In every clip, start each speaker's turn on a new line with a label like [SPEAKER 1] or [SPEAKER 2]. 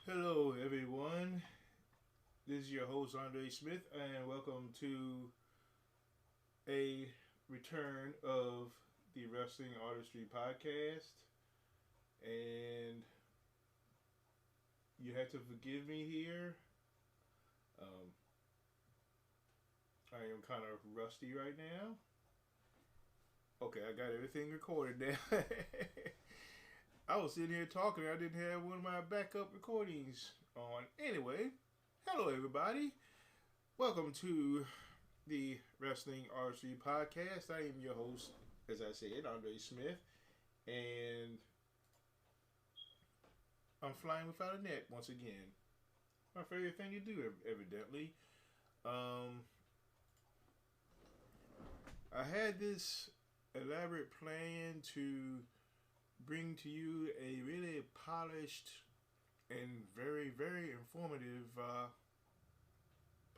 [SPEAKER 1] Hello, everyone. This is your host, Andre Smith, and welcome to a return of the Wrestling Artistry podcast. And you have to forgive me here. Um, I am kind of rusty right now. Okay, I got everything recorded now. I was sitting here talking. I didn't have one of my backup recordings on. Anyway, hello, everybody. Welcome to the Wrestling Artistry Podcast. I am your host, as I said, Andre Smith, and I'm flying without a net once again. My favorite thing to do, evidently. Um, I had this elaborate plan to bring to you a really polished and very, very informative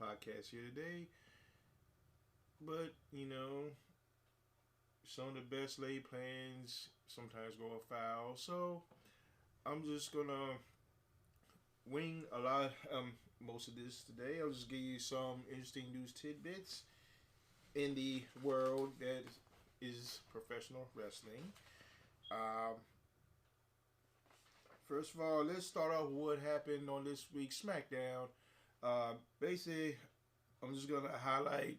[SPEAKER 1] podcast here today. But, some of the best laid plans sometimes go afoul. So I'm just gonna wing a lot most of this today. I'll just give you some interesting news tidbits in the world that is professional wrestling. Um, First of all, let's start off with what happened on this week's SmackDown. Basically, I'm just gonna highlight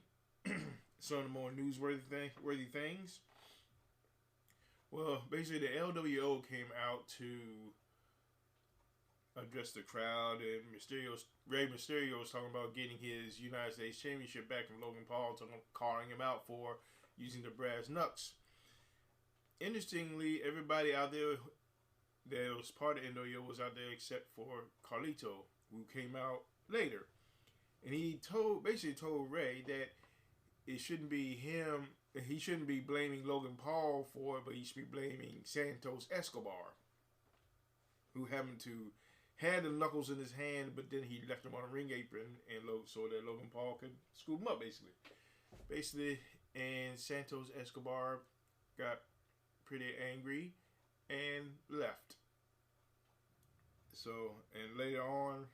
[SPEAKER 1] some of the more worthy things. Well, basically, the LWO came out to address the crowd, and Rey Mysterio was talking about getting his United States Championship back from Logan Paul, calling him out for using the brass knucks. Interestingly, everybody out there that was part of NWO was out there except for Carlito, who came out later. And he basically told Ray that it shouldn't be him, he shouldn't be blaming Logan Paul for it, but he should be blaming Santos Escobar, who happened to had the knuckles in his hand, but then he left them on a ring apron and so that Logan Paul could scoop him up, basically. And Santos Escobar got pretty angry and left. So, and later on,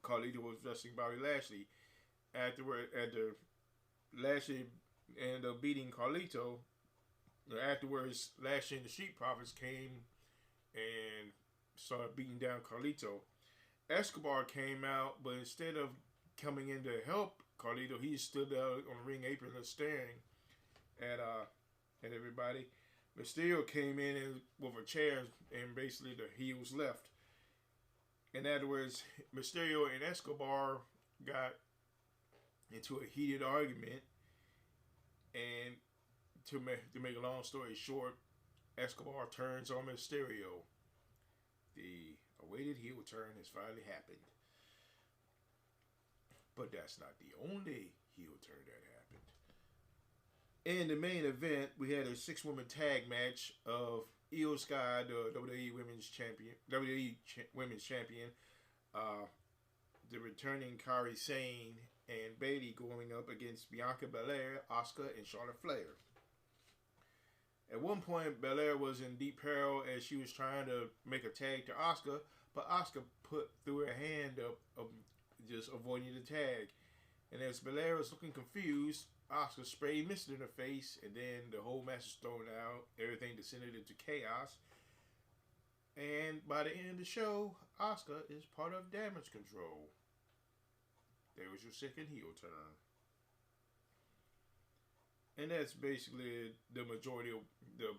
[SPEAKER 1] Carlito was wrestling Bobby Lashley. After Lashley ended up beating Carlito, afterwards, Lashley and the Street Profits came and started beating down Carlito. Escobar came out, but instead of coming in to help Carlito, he stood there on the ring apron and staring at everybody. Mysterio came in with a chair, and basically the heels left. And afterwards, Mysterio and Escobar got into a heated argument. And to make a long story short, Escobar turns on Mysterio. The awaited heel turn has finally happened. But that's not the only heel turn that happened. In the main event, we had a 6-woman tag match of Io Sky, the WWE Women's Champion, the returning Kairi Sane, and Bayley going up against Bianca Belair, Asuka, and Charlotte Flair. At one point, Belair was in deep peril as she was trying to make a tag to Asuka, but Asuka threw her hand up, just avoiding the tag. And as Belair was looking confused, Asuka sprayed mist in her face, and then the whole match was thrown out. Everything descended into chaos. And by the end of the show, Asuka is part of Damage Control. There was your second heel turn. And that's basically the majority of the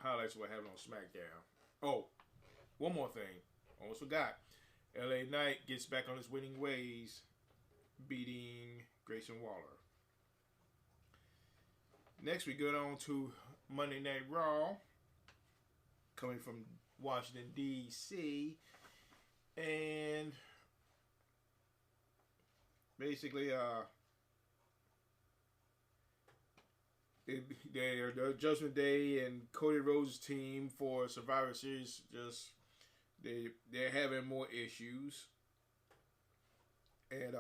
[SPEAKER 1] highlights of what happened on SmackDown. Oh, one more thing. Almost forgot. LA Knight gets back on his winning ways, beating Grayson Waller. Next, we go on to Monday Night Raw, coming from Washington, D.C. And basically, the Judgment Day and Cody Rhodes' team for Survivor Series they're having more issues. And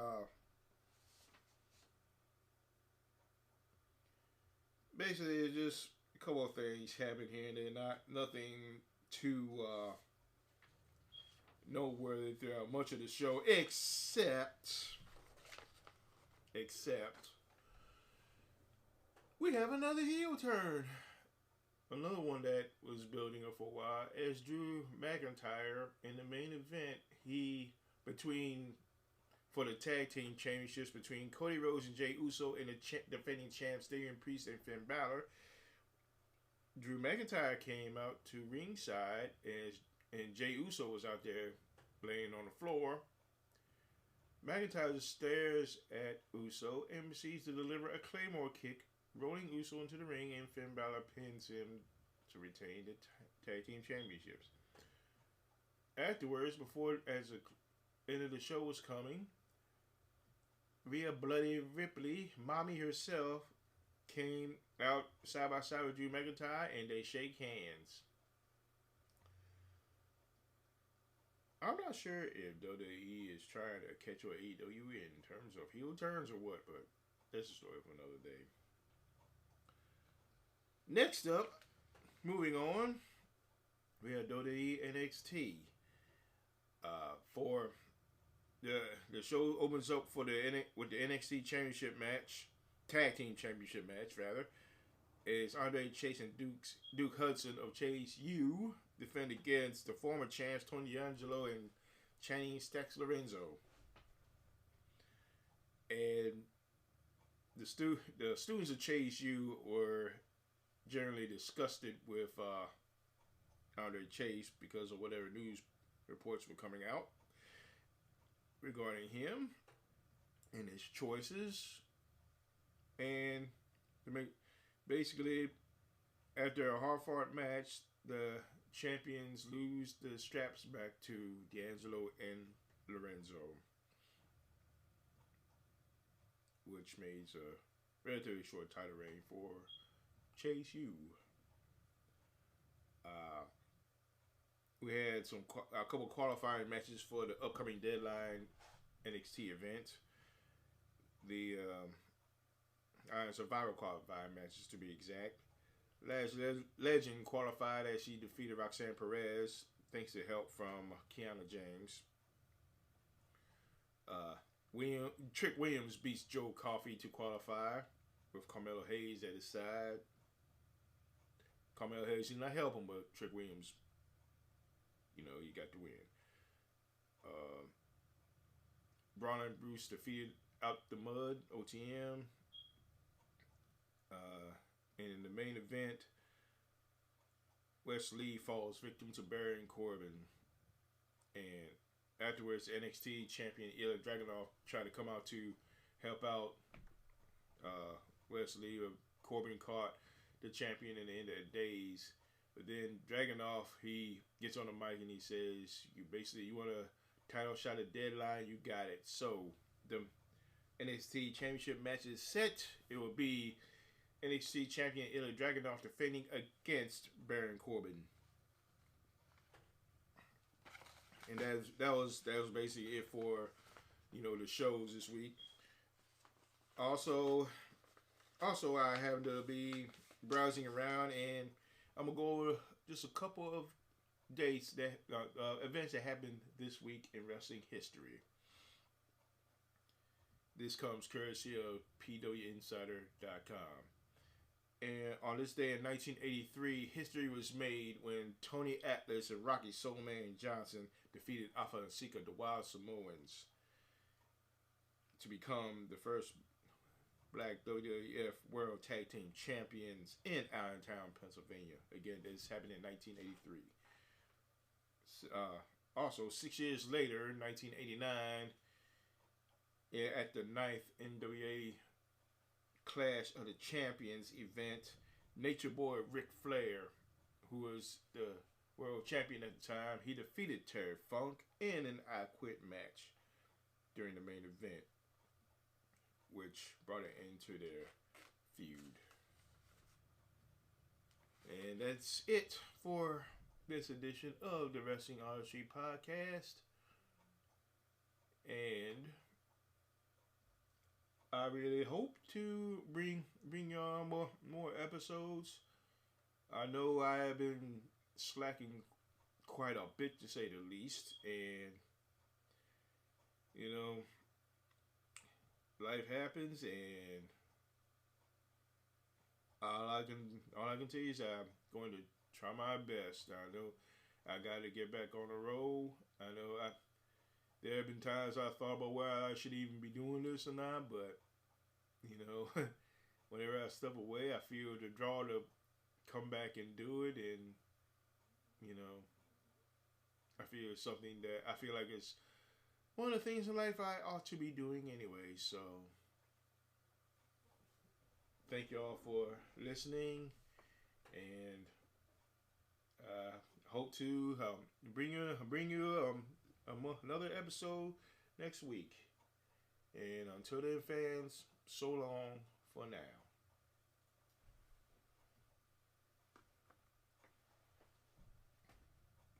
[SPEAKER 1] basically, it's just a couple of things happening here and there. Nothing too noteworthy throughout much of the show, except we have another heel turn. Another one that was building up for a while, as Drew McIntyre in the main event, for the tag team championships between Cody Rhodes and Jey Uso and the defending champs Damian Priest and Finn Balor. Drew McIntyre came out to ringside and Jey Uso was out there laying on the floor. McIntyre stares at Uso and proceeds to deliver a Claymore kick, rolling Uso into the ring, and Finn Balor pins him to retain the tag team championships. Afterwards, as the end of the show was coming, Rhea Bloody Ripley, Mommy herself, came out side by side with Drew McIntyre and they shake hands. I'm not sure if WWE is trying to catch what AEW in terms of heel turns or what, but that's a story for another day. Next up, moving on, we have WWE NXT. For the show opens up with the NXT Championship match, Tag Team Championship match rather, is Andre Chase and Duke Hudson of Chase U defend against the former champs Tony D'Angelo and Channing Stacks Lorenzo. And the students of Chase U were generally disgusted with Andre Chase because of whatever news reports were coming out regarding him and his choices. And basically, after a hard-fought match, the champions lose the straps back to D'Angelo and Lorenzo, which makes a relatively short title reign for Chase U. We had a couple qualifying matches for the upcoming Deadline NXT event. The Survivor qualifying matches, to be exact. Legend qualified as she defeated Roxanne Perez thanks to help from Kiana James. Trick Williams beats Joe Coffey to qualify with Carmelo Hayes at his side. Carmelo Hayes did not help him, but Trick Williams, he got the win. Braun and Bruce defeated Out the Mud, OTM. And in the main event, Wes Lee falls victim to Baron Corbin. And afterwards, NXT champion Ilya Dragunov tried to come out to help out Wes Lee. Corbin caught the champion in the end of the days. But then Dragunov, he gets on the mic and he says, you want a title shot at Deadline, you got it. So the NXT championship match is set. It will be NXT champion Ilya Dragunov defending against Baron Corbin. And that was basically it for the shows this week. Also I happen to be browsing around and I'm gonna go over just a couple of dates that events that happened this week in wrestling history. This comes courtesy of PWInsider.com. And on this day in 1983, history was made when Tony Atlas and Rocky Soulman Johnson defeated Alpha and Sika, the Wild Samoans, to become the first Black WWF World Tag Team Champions in Allentown, Pennsylvania. Again, this happened in 1983. Also, 6 years later, 1989, at the 9th NWA Clash of the Champions event, Nature Boy Ric Flair, who was the world champion at the time, he defeated Terry Funk in an I Quit match during the main event, which brought an end to their feud. And that's it for this edition of the Wrestling Artistry Podcast. And I really hope to bring y'all more episodes. I know I have been slacking quite a bit to say the least. And you know, life happens, and all I can tell you is I'm going to try my best. I know I got to get back on the road. I know there have been times I thought about whether I should even be doing this or not, but you know, whenever I step away, I feel the draw to come back and do it, and you know, I feel it's something that I feel like it's one of the things in life I ought to be doing anyway. So, thank you all for listening, and hope to bring you another episode next week. And until then, fans, so long for now.